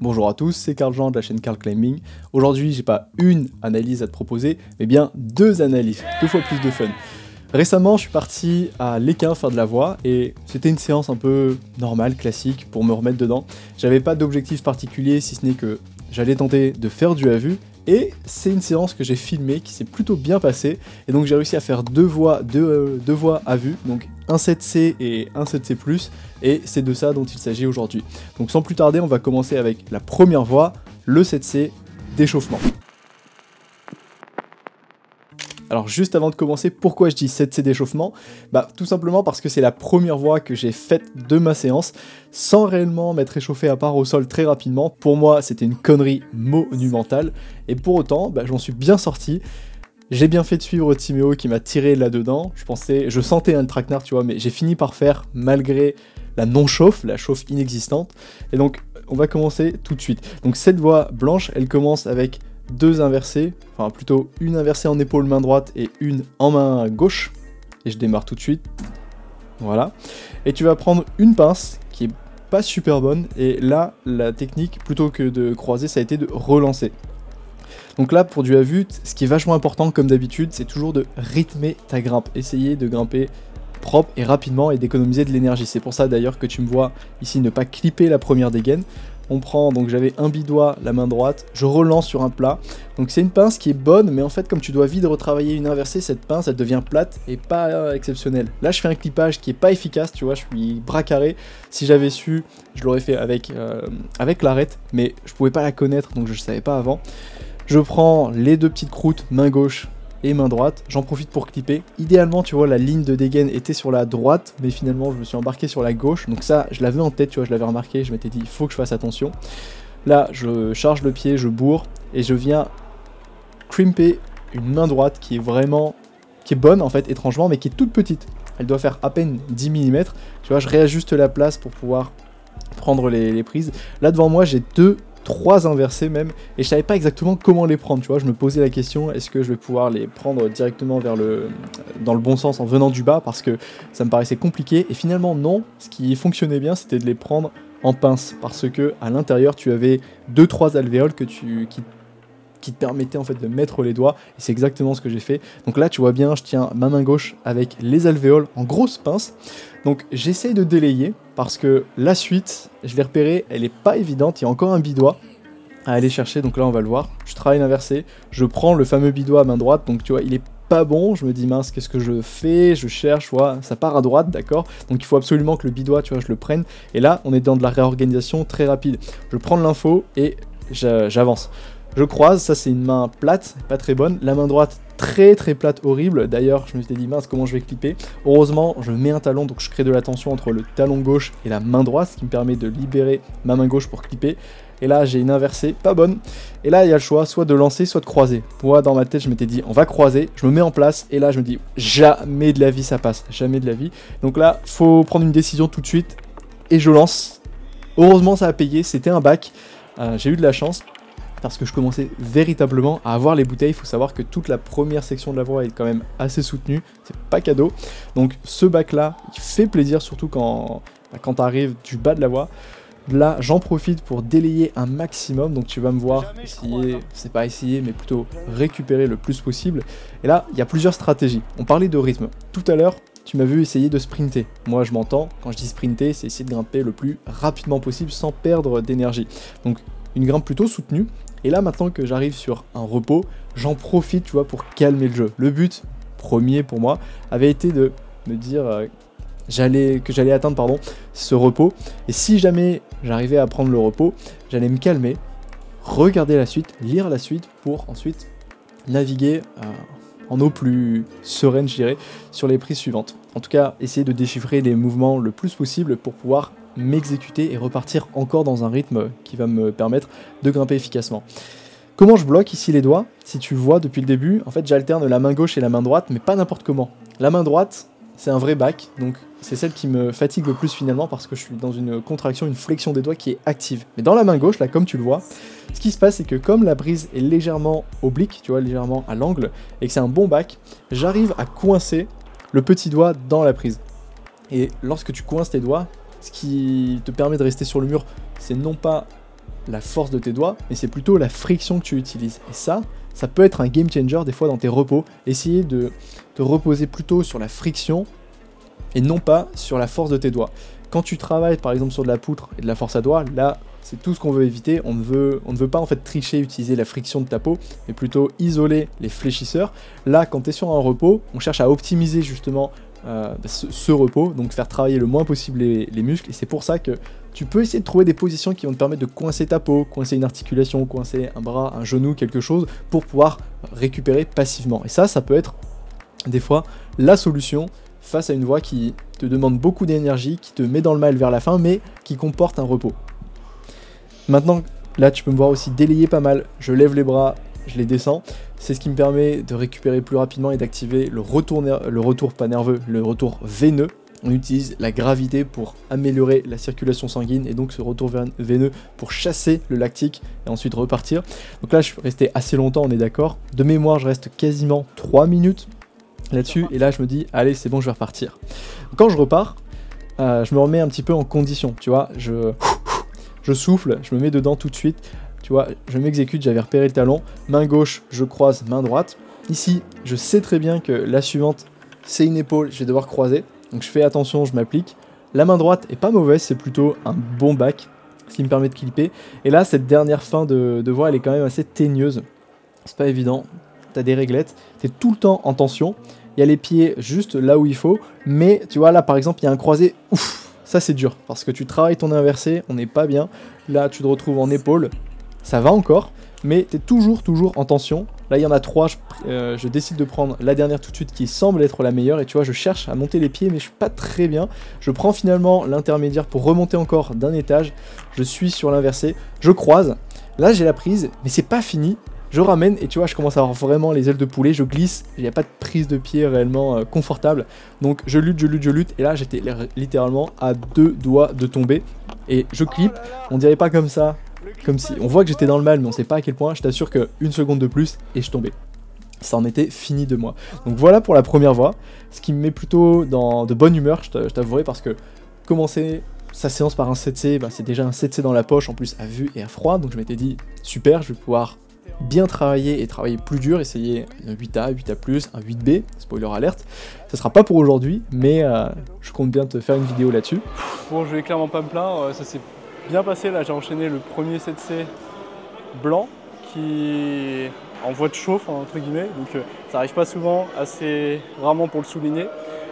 Bonjour à tous, c'est Carl Jean de la chaîne Carl Climbing. Aujourd'hui, j'ai pas une analyse à te proposer, mais bien deux analyses, deux fois plus de fun. Récemment, je suis parti à l'Équin faire de la voie et c'était une séance un peu normale, classique, pour me remettre dedans. J'avais pas d'objectif particulier, si ce n'est que j'allais tenter de faire du à vue. Et c'est une séance que j'ai filmée qui s'est plutôt bien passée. Et donc j'ai réussi à faire deux voies à vue, donc un 7C et un 7C+. Et c'est de ça dont il s'agit aujourd'hui. Donc sans plus tarder, on va commencer avec la première voie, le 7C d'échauffement. Alors juste avant de commencer, pourquoi je dis 7C d'échauffement? Bah tout simplement parce que c'est la première voie que j'ai faite de ma séance, sans réellement m'être échauffé à part au sol très rapidement. Pour moi, c'était une connerie monumentale, et pour autant, bah, j'en suis bien sorti. J'ai bien fait de suivre Timéo qui m'a tiré là-dedans, je sentais un traquenard, tu vois, mais j'ai fini par faire malgré la non-chauffe, la chauffe inexistante, et donc on va commencer tout de suite. Donc cette voie blanche, elle commence avec deux inversés, enfin plutôt une inversée en épaule main droite et une en main gauche, et je démarre tout de suite, voilà, et tu vas prendre une pince qui est pas super bonne, et là la technique plutôt que de croiser ça a été de relancer. Donc là pour du à vue, ce qui est vachement important comme d'habitude, c'est toujours de rythmer ta grimpe, essayer de grimper propre et rapidement et d'économiser de l'énergie. C'est pour ça d'ailleurs que tu me vois ici ne pas clipper la première dégaine. On prend, donc j'avais un bidois, la main droite, je relance sur un plat. Donc c'est une pince qui est bonne, mais en fait comme tu dois vite retravailler une inversée, cette pince elle devient plate et pas exceptionnelle. Là je fais un clippage qui est pas efficace, tu vois, je suis bras carré. Si j'avais su, je l'aurais fait avec l'arête, mais je pouvais pas la connaître, donc je savais pas avant. Je prends les deux petites croûtes, main gauche et main droite, j'en profite pour clipper. Idéalement, tu vois, la ligne de dégaine était sur la droite, mais finalement, je me suis embarqué sur la gauche. Donc ça, je l'avais en tête, tu vois, je l'avais remarqué, je m'étais dit, il faut que je fasse attention. Là, je charge le pied, je bourre, et je viens crimper une main droite qui est bonne, en fait, étrangement, mais qui est toute petite. Elle doit faire à peine 10 mm. Tu vois, je réajuste la place pour pouvoir prendre les prises. Là, devant moi, j'ai trois inversés même, et je savais pas exactement comment les prendre, tu vois, je me posais la question, est-ce que je vais pouvoir les prendre directement dans le bon sens en venant du bas, parce que ça me paraissait compliqué, et finalement non, ce qui fonctionnait bien c'était de les prendre en pince, parce que à l'intérieur tu avais 2-3 alvéoles qui te permettaient en fait de mettre les doigts, et c'est exactement ce que j'ai fait. Donc là tu vois bien, je tiens ma main gauche avec les alvéoles en grosse pince, donc j'essaye de délayer, parce que la suite, je l'ai repérée, elle est pas évidente, il y a encore un bidois à aller chercher, donc là on va le voir. Je travaille l'inversé, je prends le fameux bidois à main droite, donc tu vois, il est pas bon, je me dis mince, qu'est-ce que je fais? Je cherche, voilà, ça part à droite, d'accord? Donc il faut absolument que le bidois, tu vois, je le prenne, et là on est dans de la réorganisation très rapide. Je prends l'info et j'avance. Je croise, ça c'est une main plate, pas très bonne, la main droite très plate, horrible, d'ailleurs je me suis dit mince comment je vais clipper. Heureusement je mets un talon, donc je crée de la tension entre le talon gauche et la main droite, ce qui me permet de libérer ma main gauche pour clipper. Et là j'ai une inversée pas bonne, et là il y a le choix soit de lancer soit de croiser. Moi dans ma tête je m'étais dit on va croiser, je me mets en place, et là je me dis jamais de la vie ça passe, jamais de la vie. Donc là faut prendre une décision tout de suite, et je lance. Heureusement ça a payé, c'était un bac, j'ai eu de la chance, parce que je commençais véritablement à avoir les bouteilles. Il faut savoir que toute la première section de la voie est quand même assez soutenue, c'est pas cadeau. Donc ce bac là, il fait plaisir, surtout quand tu arrives du bas de la voie. Là j'en profite pour délayer un maximum, donc tu vas me voir essayer, c'est pas essayer mais plutôt récupérer le plus possible. Et là il y a plusieurs stratégies. On parlait de rythme. Tout à l'heure tu m'as vu essayer de sprinter. Moi je m'entends, quand je dis sprinter c'est essayer de grimper le plus rapidement possible sans perdre d'énergie. Donc une grimpe plutôt soutenue. Et là maintenant que j'arrive sur un repos, j'en profite, tu vois, pour calmer le jeu. Le but premier pour moi avait été de me dire que j'allais atteindre ce repos. Et si jamais j'arrivais à prendre le repos, j'allais me calmer, regarder la suite, lire la suite pour ensuite naviguer en eau plus sereine, je dirais, sur les prises suivantes. En tout cas, essayer de déchiffrer les mouvements le plus possible pour pouvoir m'exécuter et repartir encore dans un rythme qui va me permettre de grimper efficacement. Comment je bloque ici les doigts? Si tu vois depuis le début, en fait j'alterne la main gauche et la main droite, mais pas n'importe comment. La main droite, c'est un vrai bac, donc c'est celle qui me fatigue le plus finalement, parce que je suis dans une contraction, une flexion des doigts qui est active. Mais dans la main gauche, là comme tu le vois, ce qui se passe c'est que comme la brise est légèrement oblique, tu vois, légèrement à l'angle, et que c'est un bon bac, j'arrive à coincer le petit doigt dans la prise. Et lorsque tu coinces tes doigts, ce qui te permet de rester sur le mur, c'est non pas la force de tes doigts, mais c'est plutôt la friction que tu utilises. Et ça peut être un game changer des fois dans tes repos. Essayer de te reposer plutôt sur la friction et non pas sur la force de tes doigts. Quand tu travailles par exemple sur de la poutre et de la force à doigts, là c'est tout ce qu'on veut éviter. On ne veut pas en fait tricher, utiliser la friction de ta peau, mais plutôt isoler les fléchisseurs. Là, quand tu es sur un repos, on cherche à optimiser justement ce repos, donc faire travailler le moins possible les muscles. Et c'est pour ça que tu peux essayer de trouver des positions qui vont te permettre de coincer ta peau, coincer une articulation, coincer un bras, un genou, quelque chose, pour pouvoir récupérer passivement. Et ça peut être des fois la solution face à une voie qui te demande beaucoup d'énergie, qui te met dans le mal vers la fin, mais qui comporte un repos. Maintenant, là, tu peux me voir aussi délayer pas mal. Je lève les bras, je les descends. C'est ce qui me permet de récupérer plus rapidement et d'activer le retour veineux. On utilise la gravité pour améliorer la circulation sanguine et donc ce retour veineux pour chasser le lactique et ensuite repartir. Donc là, je suis resté assez longtemps, on est d'accord. De mémoire, je reste quasiment 3 minutes là-dessus. Et là, je me dis, allez, c'est bon, je vais repartir. Quand je repars, je me remets un petit peu en condition, tu vois. Je souffle, je me mets dedans tout de suite, tu vois, je m'exécute, j'avais repéré le talon, main gauche, je croise, main droite. Ici, je sais très bien que la suivante, c'est une épaule, je vais devoir croiser, donc je fais attention, je m'applique. La main droite est pas mauvaise, c'est plutôt un bon back, ce qui me permet de clipper. Et là, cette dernière fin de voie, elle est quand même assez teigneuse, c'est pas évident, t'as des réglettes, t'es tout le temps en tension, il y a les pieds juste là où il faut, mais tu vois, là par exemple, il y a un croisé, ouf. Ça c'est dur, parce que tu travailles ton inversé, on n'est pas bien. Là tu te retrouves en épaule, ça va encore, mais tu es toujours en tension. Là il y en a 3, je décide de prendre la dernière tout de suite qui semble être la meilleure. Et tu vois, je cherche à monter les pieds, mais je suis pas très bien. Je prends finalement l'intermédiaire pour remonter encore d'un étage. Je suis sur l'inversé, je croise. Là j'ai la prise, mais c'est pas fini. Je ramène et tu vois, je commence à avoir vraiment les ailes de poulet, je glisse, il n'y a pas de prise de pied réellement confortable. Donc je lutte et là j'étais littéralement à 2 doigts de tomber. Et je clip, on dirait pas comme ça, comme si on voit que j'étais dans le mal, mais on sait pas à quel point. Je t'assure que 1 seconde de plus et je tombais. Ça en était fini de moi. Donc voilà pour la première voie, ce qui me met plutôt de bonne humeur, je t'avouerai, parce que commencer sa séance par un 7C, bah, c'est déjà un 7C dans la poche, en plus à vue et à froid. Donc je m'étais dit, super, je vais pouvoir bien travailler et travailler plus dur, essayer un 8A, 8A+, un 8B, spoiler alerte. Ça sera pas pour aujourd'hui, mais je compte bien te faire une vidéo là-dessus. Bon, je vais clairement pas me plaindre, ça s'est bien passé. Là, j'ai enchaîné le premier 7C blanc qui est en voie de chauffe, entre guillemets, donc ça arrive pas souvent, assez rarement pour le souligner.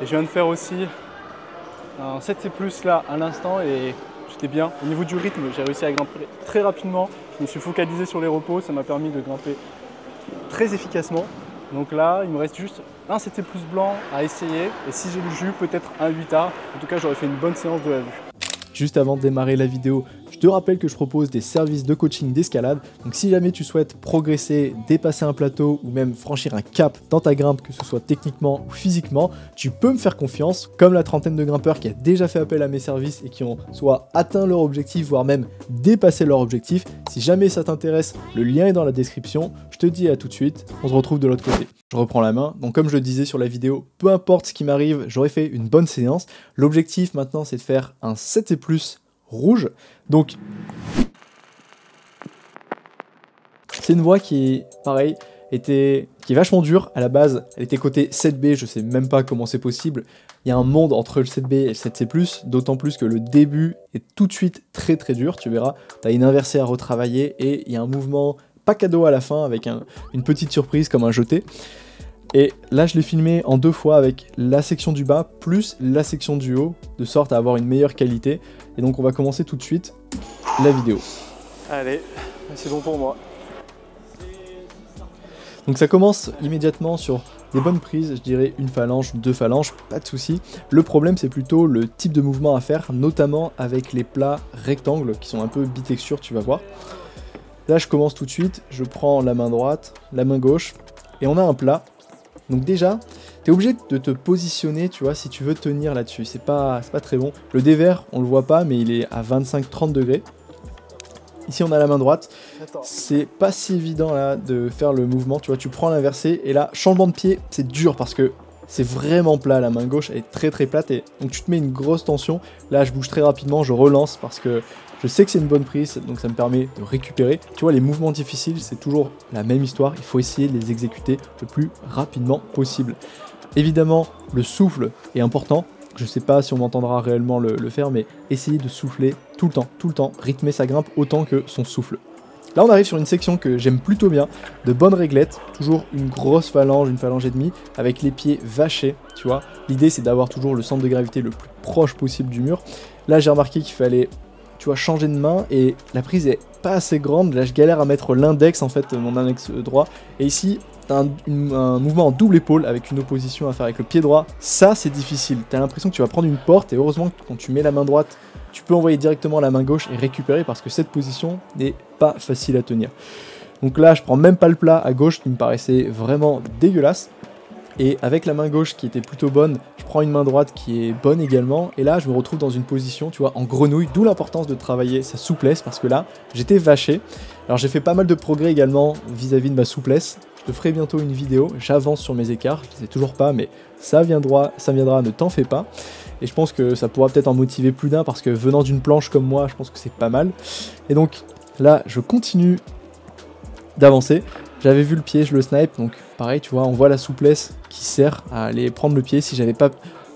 Et je viens de faire aussi un 7C+ là à l'instant et j'étais bien. Au niveau du rythme, j'ai réussi à grimper très rapidement. Je me suis focalisé sur les repos, ça m'a permis de grimper très efficacement. Donc là, il me reste juste un 7C+ blanc à essayer. Et si j'ai le jus, peut-être un 8A. En tout cas, j'aurais fait une bonne séance de la vue. Juste avant de démarrer la vidéo, je te rappelle que je propose des services de coaching d'escalade. Donc si jamais tu souhaites progresser, dépasser un plateau ou même franchir un cap dans ta grimpe, que ce soit techniquement ou physiquement, tu peux me faire confiance, comme la trentaine de grimpeurs qui a déjà fait appel à mes services et qui ont soit atteint leur objectif, voire même dépassé leur objectif. Si jamais ça t'intéresse, le lien est dans la description. Je te dis à tout de suite, on se retrouve de l'autre côté. Je reprends la main, donc comme je le disais sur la vidéo, peu importe ce qui m'arrive, j'aurais fait une bonne séance. L'objectif maintenant c'est de faire un 7C+ rouge, donc c'est une voie qui est pareil, qui est vachement dure à la base, elle était côté 7B, je sais même pas comment c'est possible, il y a un monde entre le 7B et le 7C+, d'autant plus que le début est tout de suite très dur, tu verras, tu as une inversée à retravailler et il y a un mouvement pas cadeau à la fin avec une petite surprise comme un jeté. Et là je l'ai filmé en 2 fois avec la section du bas plus la section du haut, de sorte à avoir une meilleure qualité. Et donc on va commencer tout de suite la vidéo. Allez, c'est bon pour moi. Donc ça commence immédiatement sur des bonnes prises, je dirais 1 phalange, 2 phalanges, pas de souci. Le problème c'est plutôt le type de mouvement à faire, notamment avec les plats rectangles qui sont un peu bitexture, tu vas voir. Là je commence tout de suite, je prends la main droite, la main gauche, et on a un plat. Donc déjà, tu es obligé de te positionner, tu vois, si tu veux tenir là-dessus. C'est pas très bon. Le dévers, on le voit pas, mais il est à 25-30 degrés. Ici, on a la main droite. C'est pas si évident là de faire le mouvement. Tu vois, tu prends l'inversé et là, changement de pied, c'est dur parce que c'est vraiment plat, la main gauche elle est très très plate, et donc tu te mets une grosse tension. Là je bouge très rapidement, je relance parce que je sais que c'est une bonne prise, donc ça me permet de récupérer. Tu vois, les mouvements difficiles, c'est toujours la même histoire, il faut essayer de les exécuter le plus rapidement possible. Évidemment, le souffle est important. Je sais pas si on m'entendra réellement le faire, mais essayez de souffler tout le temps, rythmer sa grimpe autant que son souffle. Là on arrive sur une section que j'aime plutôt bien, de bonnes réglettes, toujours une grosse phalange, une phalange et demie, avec les pieds vachés, tu vois. L'idée c'est d'avoir toujours le centre de gravité le plus proche possible du mur. Là j'ai remarqué qu'il fallait, tu vois, changer de main, et la prise est pas assez grande. Là je galère à mettre l'index, en fait, mon index droit, et ici t'as un mouvement en double épaule avec une opposition à faire avec le pied droit. Ça c'est difficile, t'as l'impression que tu vas prendre une porte, et heureusement que quand tu mets la main droite, tu peux envoyer directement la main gauche et récupérer, parce que cette position n'est pas facile à tenir. Donc là je prends même pas le plat à gauche qui me paraissait vraiment dégueulasse, et avec la main gauche qui était plutôt bonne, je prends une main droite qui est bonne également, et là je me retrouve dans une position, tu vois, en grenouille, d'où l'importance de travailler sa souplesse, parce que là j'étais vaché. Alors j'ai fait pas mal de progrès également vis-à-vis de ma souplesse. Je te ferai bientôt une vidéo, j'avance sur mes écarts, je ne sais toujours pas, mais ça viendra, ne t'en fais pas. Et je pense que ça pourra peut-être en motiver plus d'un, parce que venant d'une planche comme moi, je pense que c'est pas mal. Et donc là, je continue d'avancer. J'avais vu le pied, je le snipe, donc pareil, tu vois, on voit la souplesse qui sert à aller prendre le pied. Si j'avais pas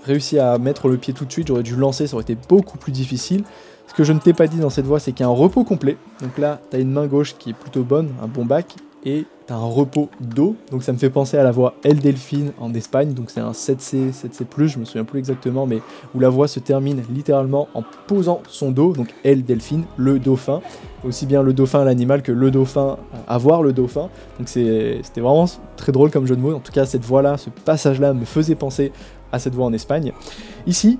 réussi à mettre le pied tout de suite, j'aurais dû lancer, ça aurait été beaucoup plus difficile. Ce que je ne t'ai pas dit dans cette voie, c'est qu'il y a un repos complet. Donc là, tu as une main gauche qui est plutôt bonne, un bon back, et tu as un repos dos. Donc ça me fait penser à la voie El Delfín en Espagne, donc c'est un 7C, 7C+, je me souviens plus exactement, mais où la voie se termine littéralement en posant son dos, donc El Delfín, le dauphin. Aussi bien le dauphin à l'animal que le dauphin à voir le dauphin. Donc c'était vraiment très drôle comme jeu de mots. En tout cas, cette voie-là, ce passage-là me faisait penser à cette voie en Espagne. Ici,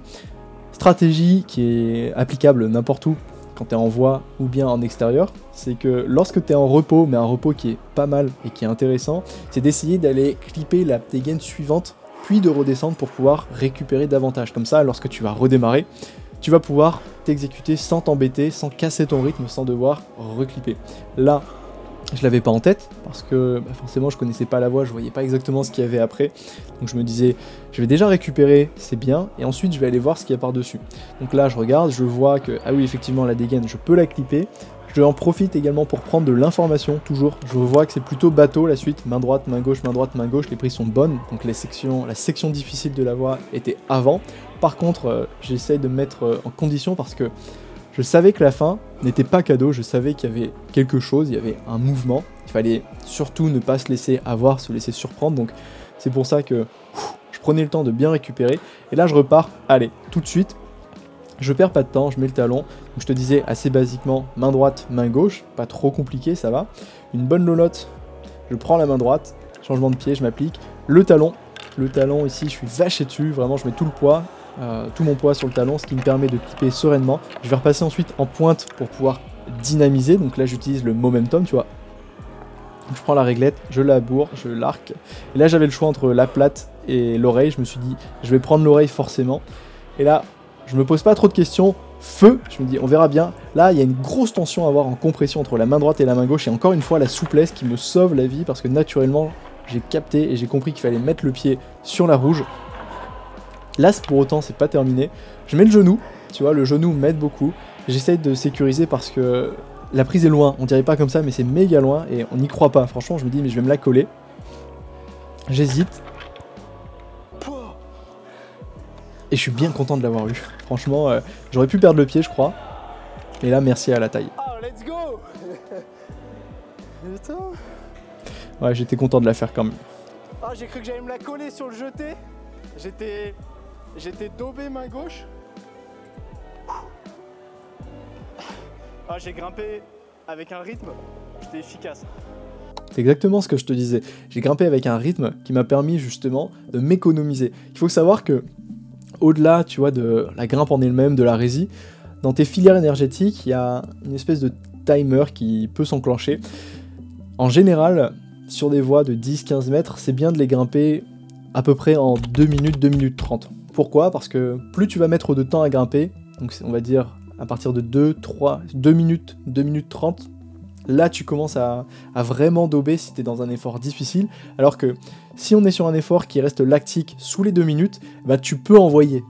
stratégie qui est applicable n'importe où quand tu es en voie ou bien en extérieur, c'est que lorsque tu es en repos, mais un repos qui est pas mal et qui est intéressant, c'est d'essayer d'aller clipper la dégaine suivante, puis de redescendre pour pouvoir récupérer davantage. Comme ça, lorsque tu vas redémarrer, tu vas pouvoir t'exécuter sans t'embêter, sans casser ton rythme, sans devoir reclipper. Là, je l'avais pas en tête, parce que forcément je connaissais pas la voie, je voyais pas exactement ce qu'il y avait après, donc je me disais, je vais déjà récupérer, c'est bien, et ensuite je vais aller voir ce qu'il y a par-dessus. Donc là je regarde, je vois que, ah oui effectivement la dégaine, je peux la clipper, je en profite également pour prendre de l'information, toujours, je vois que c'est plutôt bateau la suite, main droite, main gauche, main droite, main gauche, les prises sont bonnes, donc la section difficile de la voie était avant. Par contre, j'essaye de me mettre en condition, parce que je savais que la fin n'était pas cadeau, je savais qu'il y avait quelque chose, il y avait un mouvement, il fallait surtout ne pas se laisser avoir, se laisser surprendre, donc c'est pour ça que je prenais le temps de bien récupérer, et là je repars, allez, tout de suite, je perds pas de temps, je mets le talon, donc je te disais assez basiquement, main droite, main gauche, pas trop compliqué, ça va, une bonne lolotte, je prends la main droite, changement de pied, je m'applique, le talon ici, je suis vaché dessus, vraiment je mets tout le poids, tout mon poids sur le talon, ce qui me permet de clipper sereinement. Je vais repasser ensuite en pointe pour pouvoir dynamiser, donc là j'utilise le momentum, tu vois. Donc je prends la réglette, je la bourre, je l'arc, et là j'avais le choix entre la plate et l'oreille, je me suis dit je vais prendre l'oreille forcément, et là je me pose pas trop de questions, feu, je me dis on verra bien. Là il y a une grosse tension à avoir en compression entre la main droite et la main gauche, et encore une fois la souplesse qui me sauve la vie, parce que naturellement j'ai capté et j'ai compris qu'il fallait mettre le pied sur la rouge. Là, pour autant, c'est pas terminé. Je mets le genou, tu vois, le genou m'aide beaucoup. J'essaye de sécuriser parce que la prise est loin. On dirait pas comme ça, mais c'est méga loin et on n'y croit pas. Franchement, je me dis, mais je vais me la coller. J'hésite. Et je suis bien content de l'avoir eu. Franchement, j'aurais pu perdre le pied, je crois. Et là, merci à la taille. Oh, let's go. Putain. Ouais, j'étais content de la faire quand même. Ah, j'ai cru que j'allais me la coller sur le jeté. J'étais daubé main gauche. Ah, j'ai grimpé avec un rythme, j'étais efficace. C'est exactement ce que je te disais. J'ai grimpé avec un rythme qui m'a permis justement de m'économiser. Il faut savoir que, au-delà, tu vois, de la grimpe en elle-même, de la résie, dans tes filières énergétiques, il y a une espèce de timer qui peut s'enclencher. En général, sur des voies de 10-15 mètres, c'est bien de les grimper à peu près en 2 minutes, 2 minutes 30. Pourquoi? Parce que plus tu vas mettre de temps à grimper, donc on va dire à partir de 2 minutes 30, là tu commences à vraiment dober si tu es dans un effort difficile, alors que si on est sur un effort qui reste lactique sous les 2 minutes, bah, tu peux envoyer,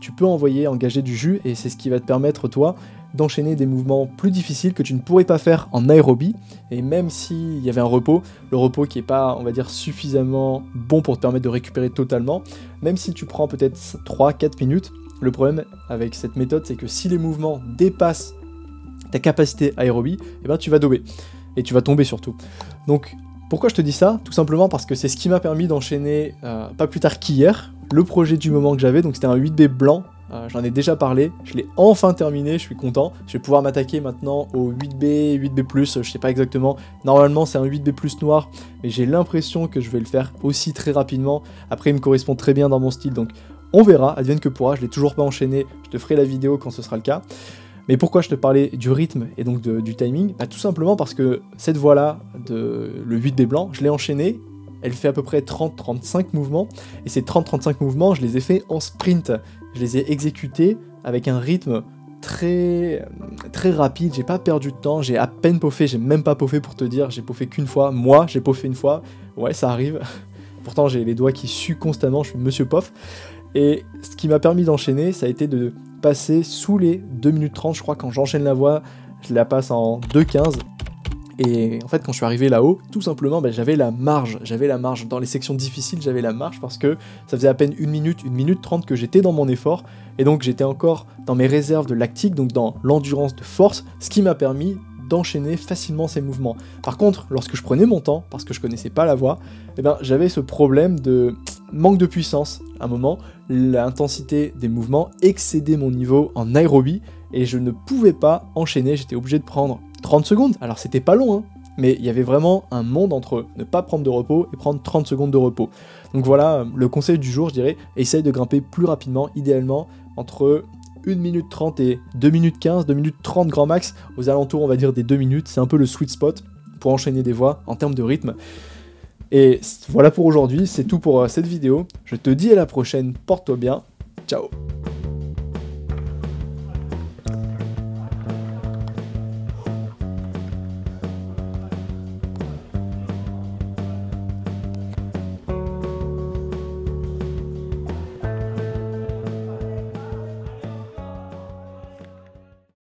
engager du jus, et c'est ce qui va te permettre, toi, d'enchaîner des mouvements plus difficiles que tu ne pourrais pas faire en aérobie. Et même s'il y avait un repos, le repos qui n'est pas, on va dire, suffisamment bon pour te permettre de récupérer totalement, même si tu prends peut-être 3-4 minutes, le problème avec cette méthode, c'est que si les mouvements dépassent ta capacité aérobie, eh ben, tu vas dober, et tu vas tomber surtout. Donc, pourquoi je te dis ça? Tout simplement parce que c'est ce qui m'a permis d'enchaîner, pas plus tard qu'hier, le projet du moment que j'avais, donc c'était un 8B blanc, j'en ai déjà parlé, je l'ai enfin terminé, je suis content, je vais pouvoir m'attaquer maintenant au 8B, 8B+, je sais pas exactement, normalement c'est un 8B+, noir, mais j'ai l'impression que je vais le faire aussi très rapidement, après il me correspond très bien dans mon style, donc on verra, advienne que pourra, je l'ai toujours pas enchaîné, je te ferai la vidéo quand ce sera le cas. Mais pourquoi je te parlais du rythme et donc du timing? Bah, tout simplement parce que cette voie-là, le 8B blanc, je l'ai enchaînée, elle fait à peu près 30-35 mouvements, et ces 30-35 mouvements, je les ai fait en sprint. Je les ai exécutés avec un rythme très rapide, j'ai pas perdu de temps, j'ai à peine poffé, j'ai même pas poffé pour te dire, j'ai poffé qu'une fois, moi j'ai poffé une fois, ouais ça arrive, pourtant j'ai les doigts qui suent constamment, je suis monsieur poff, et ce qui m'a permis d'enchaîner, ça a été de passer sous les 2 minutes 30, je crois, quand j'enchaîne la voie, je la passe en 2,15, et en fait quand je suis arrivé là-haut, tout simplement, bah, j'avais la marge, dans les sections difficiles j'avais la marge, parce que ça faisait à peine 1 minute 30 que j'étais dans mon effort, et donc j'étais encore dans mes réserves de lactique, donc dans l'endurance de force, ce qui m'a permis d'enchaîner facilement ces mouvements. Par contre, lorsque je prenais mon temps, parce que je connaissais pas la voie, eh ben, j'avais ce problème de manque de puissance. À un moment, l'intensité des mouvements excédait mon niveau en aérobie, et je ne pouvais pas enchaîner, j'étais obligé de prendre 30 secondes, alors c'était pas long, hein, mais il y avait vraiment un monde entre ne pas prendre de repos et prendre 30 secondes de repos. Donc voilà, le conseil du jour, je dirais, essaye de grimper plus rapidement, idéalement entre 1 minute 30 et 2 minutes 15, 2 minutes 30 grand max, aux alentours on va dire des 2 minutes, c'est un peu le sweet spot pour enchaîner des voies en termes de rythme. Et voilà pour aujourd'hui, c'est tout pour cette vidéo, je te dis à la prochaine, porte-toi bien, ciao.